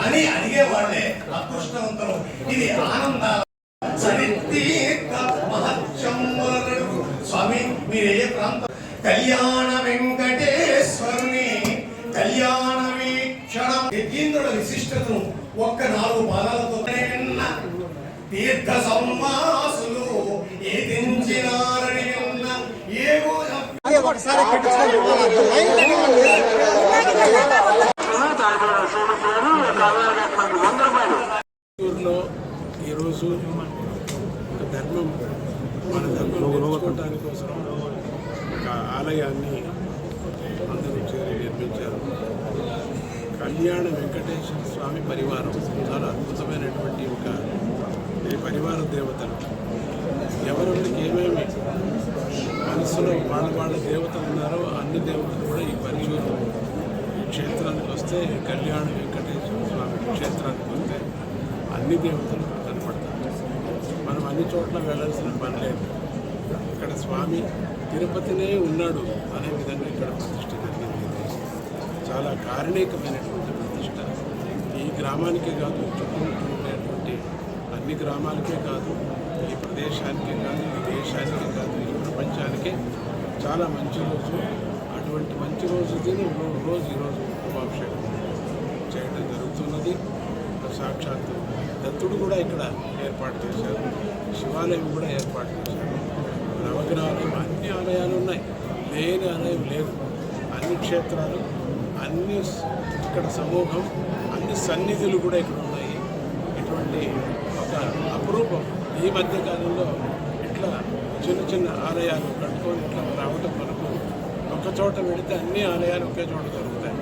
అని అడిగేవాళ్లే అదృష్టవంతులు. ఇది ఆనందాల స్వామి మీరు ఏ ప్రాంతం? కళ్యాణ వెంకటేశ్వరుని కళ్యాణ వీక్షణం యతీంద్రుల విశిష్టతను ఒక్క 4 పాదాలతో విన్న తీర్థ సంవాసులు ఏదించినారని విన్న ఏవో ఒకసారి ఈరోజు ధర్మం మన ధర్మం నేర్చుకోవడానికి కోసం ఒక ఆలయాన్ని అందరూ చేరి నిర్మించారు. కళ్యాణ వెంకటేశ్వర స్వామి పరివారం చాలా అద్భుతమైనటువంటి ఒక పరివార దేవతలు. ఎవరెవరికి ఏమేమి మనసులో వాళ్ళ దేవతలు ఉన్నారో అన్ని దేవతలు కూడా ఈ పరిచూరు క్షేత్రానికి వస్తే, కళ్యాణ వెంకటేశ్వర స్వామి క్షేత్రానికి వస్తే అన్ని దేవతలు కనపడతారు. మనం అన్ని చోట్ల వెళ్ళాల్సిన పని లేదు. ఇక్కడ స్వామి తిరుపతినే ఉన్నాడు అనే విధంగా ఇక్కడ ప్రతిష్ఠ జరిగింది. చాలా కారణీకమైనటువంటి ప్రతిష్ఠ. ఈ గ్రామానికే కాదు, చుట్టూ ఉండేటువంటి అన్ని గ్రామాలకే కాదు, ఈ ప్రదేశానికే కాదు, ఈ దేశానికే కాదు, ఈ ప్రపంచానికే చాలా మంచి రోజు. అటువంటి మంచి రోజు ఈరోజు కుంభాభిషేకం చేయడం జరుగుతున్నది. సాక్షాత్తు దత్తుడు కూడా ఇక్కడ ఏర్పాటు చేశారు, శివాలయం కూడా ఏర్పాటు చేశారు, నవగ్రహాలయం, అన్ని ఆలయాలు ఉన్నాయి, లేని ఆలయం లేవు. అన్ని క్షేత్రాలు, అన్ని ఇక్కడ సమూహం, అన్ని సన్నిధులు కూడా ఇక్కడ ఉన్నాయి. ఇటువంటి ఒక అపురూపం. ఈ మధ్యకాలంలో ఇట్లా చిన్న ఆలయాలు కట్టుకొని ఇట్లా రావటం మనకు ఒక చోట వెళితే అన్ని ఆలయాలు ఒకే చోట దొరుకుతాయి.